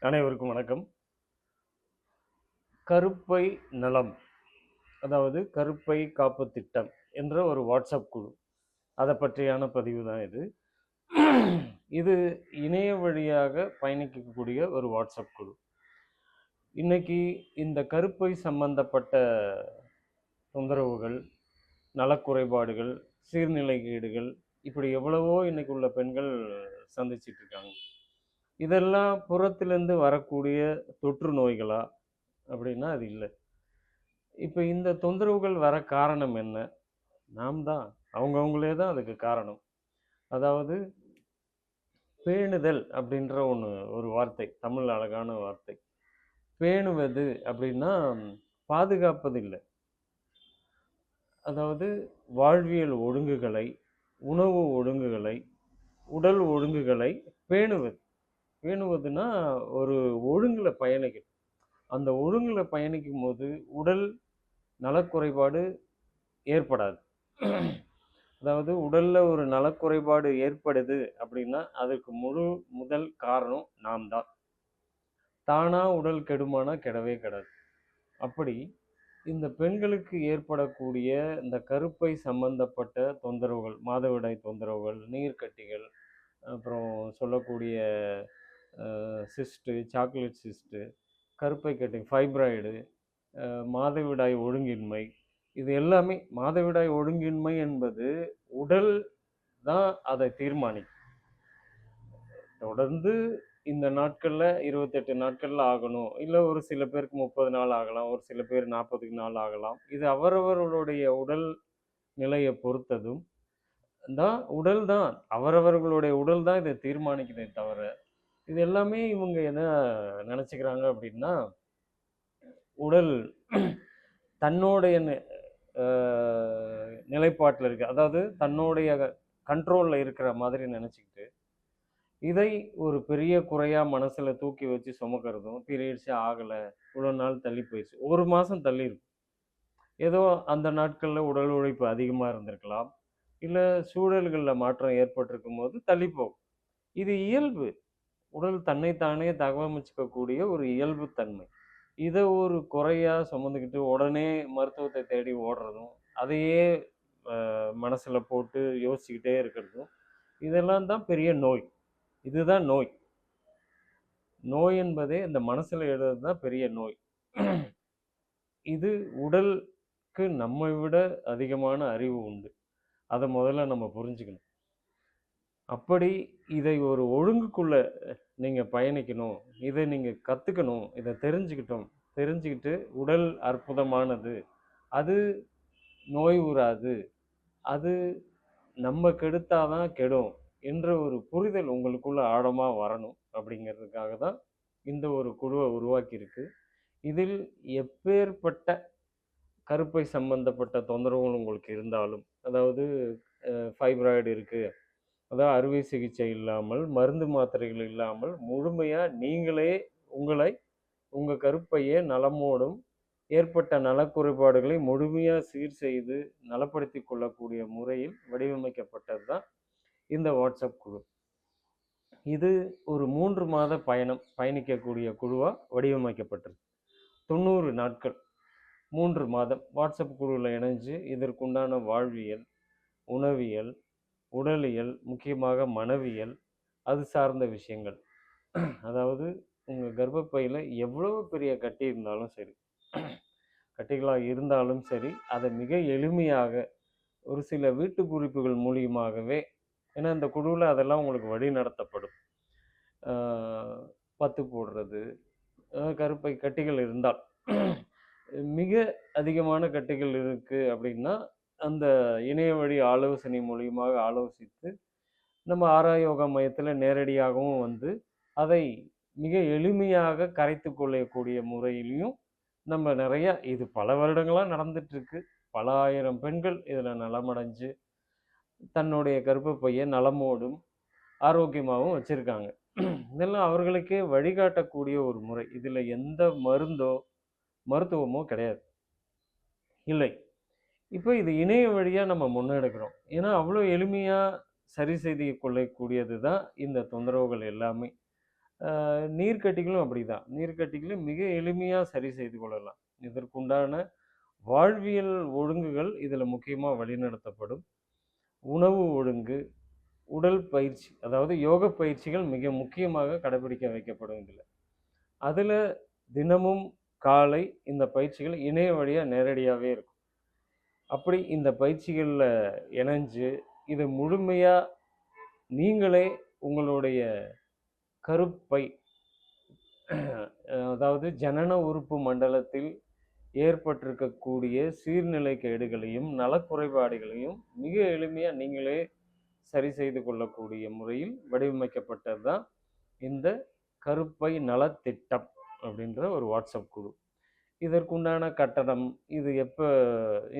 அனைவருக்கும் வணக்கம். கருப்பை நலம், அதாவது கருப்பை காப்பு திட்டம் என்ற ஒரு வாட்ஸ்அப் குழு. அதை பற்றியான பதிவு தான் இது. இது இணைய வழியாக பயணிக்கக்கூடிய ஒரு வாட்ஸ்அப் குழு. இன்னைக்கு இந்த கருப்பை சம்பந்தப்பட்ட தொந்தரவுகள், நலக்குறைபாடுகள், சீர்நிலைகேடுகள், இப்படி எவ்வளவோ இன்னைக்கு உள்ள பெண்கள் சந்திச்சிட்டு இருக்காங்க. இதெல்லாம் புறத்திலிருந்து வரக்கூடிய தொற்று நோய்களா அப்படின்னா அது இல்லை. இப்போ இந்த தொந்தரவுகள் வர காரணம் என்ன? நாம் தான், அவங்கவுங்களே தான் அதுக்கு காரணம். அதாவது பேணுதல் அப்படின்ற ஒரு வார்த்தை, தமிழ் அழகான வார்த்தை. பேணுவது அப்படின்னா பாதுகாப்பது இல்லை. அதாவது வாழ்வியல் ஒழுங்குகளை, உணவு ஒழுங்குகளை, உடல் ஒழுங்குகளை பேணுவது. பேணுவதுன்னா ஒரு ஒழுங்குல பயணிக்கணும். அந்த ஒழுங்குல பயணிக்கும் போது உடல் நலக்குறைபாடு ஏற்படாது. அதாவது உடல்ல ஒரு நலக்குறைபாடு ஏற்படுது அப்படின்னா அதுக்கு முதல் காரணம் நாம் தான். தானா உடல் கெடுமானா கெடவே கெடாது. அப்படி இந்த பெண்களுக்கு ஏற்படக்கூடிய இந்த கருப்பை சம்பந்தப்பட்ட தொந்தரவுகள், மாதவிடாய் தொந்தரவுகள், நீர்க்கட்டிகள், அப்புறம் சொல்லக்கூடிய சிஸ்ட்டு, சாக்லேட் சிஸ்ட்டு, கருப்பை கட்டி, ஃபைப்ராய்டு, மாதவிடாய் ஒழுங்கின்மை, இது எல்லாமே மாதவிடாய் ஒழுங்கின்மை என்பது உடல் தான் அதை தீர்மானிக்கும். தொடர்ந்து இந்த நாட்கள்ல 28 நாட்கள்ல ஆகணும், இல்லை ஒரு சில பேருக்கு 30 நாள் ஆகலாம், ஒரு சில பேர் 40 நாள் ஆகலாம். இது அவரவர்களுடைய உடல் நிலையை பொறுத்ததும் தான். உடல் தான், அவரவர்களுடைய உடல் தான் இதை தீர்மானிக்குதே தவிர, இது எல்லாமே இவங்க என்ன நினைச்சுக்கிறாங்க அப்படின்னா, உடல் தன்னுடைய நிலைப்பாட்டில் இருக்கு, அதாவது தன்னுடைய கண்ட்ரோல்ல இருக்கிற மாதிரி நினைச்சுக்கிட்டு இதை ஒரு பெரிய குறையா மனசுல தூக்கி வச்சு சுமக்கிறதும், பீரியட்ஸே ஆகல, இவ்வளவு நாள் தள்ளி போயிடுச்சு, ஒரு மாசம் தள்ளி இருக்கும், ஏதோ அந்த நாட்கள்ல உடல் உழைப்பு அதிகமா இருந்திருக்கலாம், இல்ல சூழல்கள்ல மாற்றம் ஏற்பட்டிருக்கும் போது தள்ளி போகும். இது இயல்பு. உடல் தன்னைத்தானே தகவமைச்சுக்கக்கூடிய ஒரு இயல்பு தன்மை. இதை ஒரு குறையா சுமந்துக்கிட்டு உடனே மருத்துவத்தை தேடி ஓடுறதும், அதையே மனசுல போட்டு யோசிச்சுக்கிட்டே இருக்கிறதும், இதெல்லாம் தான் பெரிய நோய். இதுதான் நோய். நோய் என்பதே இந்த மனசுல எழுதுறது தான் பெரிய நோய். இது உடலுக்கு நம்மை விட அதிகமான அறிவு உண்டு. அதை முதல்ல நம்ம புரிஞ்சுக்கணும். அப்படி இதை ஒரு ஒழுங்குக்குள்ள நீங்க பயணிக்கணும், இதை நீங்க கத்துக்கணும், இதை தெரிஞ்சுக்கிட்டு உடல் அற்புதமானது, அது நோய் உறாது, அது நம்ம கெடுத்தாதான் கெடும் என்ற ஒரு புரிதல் உங்களுக்குள்ள ஆழமா வரணும். அப்படிங்கிறதுக்காக தான் இந்த ஒரு குழுவை உருவாக்கி இருக்கு. இதில் எப்பேற்பட்ட கருப்பை சம்பந்தப்பட்ட தொந்தரவுகள் உங்களுக்கு இருந்தாலும், அதாவது ஃபைப்ராய்டு இருக்கு, அதாவது அறுவை சிகிச்சை இல்லாமல், மருந்து மாத்திரைகள் இல்லாமல், முழுமையா நீங்களே உங்களை, உங்க கருப்பையை நலமோடும் ஏற்பட்ட நலக்குறைபாடுகளை முழுமையா சீர் செய்து நலப்படுத்தி கொள்ளக்கூடிய முறையில் வடிவமைக்கப்பட்டது தான் இந்த வாட்ஸ்அப் குழு. இது ஒரு 3 மாத பயணிக்கக்கூடிய குழுவா வடிவமைக்கப்பட்டிருக்கு. 90 நாட்கள், 3 மாதம் வாட்ஸ்அப் குழுவில் இணைஞ்சு இதற்குண்டான வாழ்வியல், உணவியல், உடலியல், முக்கியமாக மனவியல், அது சார்ந்த விஷயங்கள். அதாவது உங்கள் கர்ப்பப்பையில் எவ்வளவு பெரிய கட்டி இருந்தாலும் சரி, கட்டிகளாக இருந்தாலும் சரி, அதை மிக எளிமையாக ஒரு சில வீட்டு குறிப்புகள் மூலியமாகவே, ஏன்னா இந்த குழுவில் அதெல்லாம் உங்களுக்கு வழி நடத்தப்படும். பத்து போடுறது, கருப்பை கட்டிகள் இருந்தால், மிக அதிகமான கட்டிகள் இருக்கு அப்படின்னா அந்த இணைய வழி ஆலோசனை மூலியமாக ஆலோசித்து நம்ம ஆராயோகா மையத்தில் நேரடியாகவும் வந்து அதை மிக எளிமையாக கரைத்து கொள்ளக்கூடிய முறையிலையும் நம்ம நிறைய, இது பல வருடங்களாக நடந்துட்டு இருக்கு. பல ஆயிரம் பெண்கள் இதில் நலமடைஞ்சு தன்னுடைய கர்ப்பப்பையை நலமோடும் ஆரோக்கியமாகவும் வச்சிருக்காங்க. இதெல்லாம் அவர்களுக்கே வழிகாட்டக்கூடிய ஒரு முறை. இதில் எந்த மருத்துவமோ கிடையாது, இல்லை. இப்போ இது இணைய வழியாக நம்ம முன்னெடுக்கிறோம். ஏன்னா அவ்வளோ எளிமையாக சரி செய்து கொள்ளக்கூடியது தான் இந்த தொந்தரவுகள் எல்லாமே. நீர்க்கட்டிகளும் அப்படிதான். நீர்க்கட்டிகளும் மிக எளிமையா சரி செய்து கொள்ளலாம். இதற்குண்டான வாழ்வியல் ஒழுங்குகள் இதில முக்கியமா வழிநடத்தப்படும். உணவு ஒழுங்கு, உடல் பயிற்சி, அதாவது யோக பயிற்சிகள் மிக முக்கியமாக கடைபிடிக்க வைக்கப்படும் இதில. அதில தினமும் காலை இந்த பயிற்சிகள் இணைய வழியா நேரடியாவே இருக்கும். அப்படி இந்த பயிற்சிகள்ல இணைஞ்சு, இத முழுமையா நீங்களே உங்களுடைய கருப்பை அதாவது ஜனன உறுப்பு மண்டலத்தில் ஏற்பட்டிருக்கக்கூடிய சீர்நிலைகேடுகளையும், நலக்குறைபாடுகளையும் மிக எளிமையா நீங்களே சரி செய்து கொள்ளக்கூடிய முறையில் வடிவமைக்கப்பட்டது தான் இந்த கருப்பை நலத்திட்டம் அப்படின்ற ஒரு வாட்ஸ்அப் குழு. இதற்குண்டான கட்டணம், இது எப்போ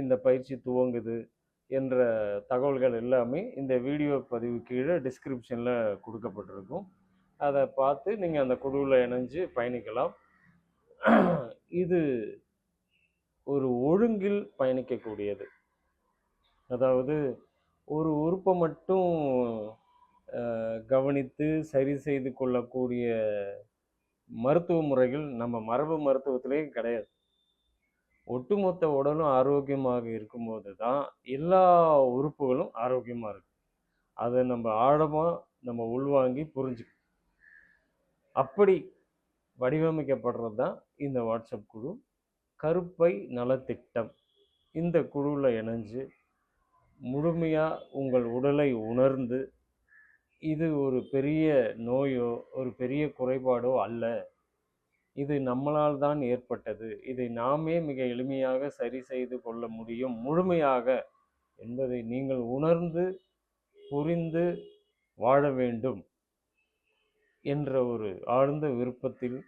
இந்த பயிற்சி துவங்குது என்ற தகவல்கள் எல்லாமே இந்த வீடியோ பதிவு கீழே டிஸ்கிரிப்ஷனில் கொடுக்கப்பட்டிருக்கும். அதை பார்த்து நீங்கள் அந்த குழுவில் இணைஞ்சு பயணிக்கலாம். இது ஒரு ஒழுங்கில் பயணிக்கக்கூடியது. அதாவது ஒரு உறுப்பை மட்டும் கவனித்து சரி செய்து கொள்ளக்கூடிய மருத்துவ முறைகள் நம்ம மரபு மருத்துவத்திலே கிடையாது. ஒட்டுமொத்த உடலும் ஆரோக்கியமாக இருக்கும்போது தான் எல்லா உறுப்புகளும் ஆரோக்கியமாக இருக்கும். அதை நம்ம ஆழமாக நம்ம உள்வாங்கி புரிஞ்சுக்கணும். அப்படி வடிவமைக்கப்படுறது தான் இந்த வாட்ஸ்அப் குழு கருப்பை நலத்திட்டம். இந்த குழுவில் இணைஞ்சு முழுமையாக உங்கள் உடலை உணர்ந்து, இது ஒரு பெரிய நோயோ ஒரு பெரிய குறைபாடோ அல்ல, இது நம்மளால் தான் ஏற்பட்டது, இதை நாமே மிக எளிமையாக சரி செய்து கொள்ள முடியும் முழுமையாக என்பதை நீங்கள் உணர்ந்து புரிந்து வாழ வேண்டும் என்ற ஒரு ஆழ்ந்த விருப்பத்தில்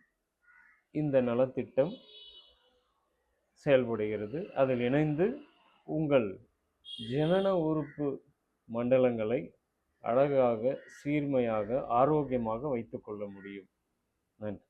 இந்த நலத்திட்டம் செயல்படுகிறது. அதில் இணைந்து உங்கள் ஜனன உறுப்பு மண்டலங்களை அழகாக, சீர்மையாக, ஆரோக்கியமாக வைத்துக்கொள்ள முடியும். நன்றி.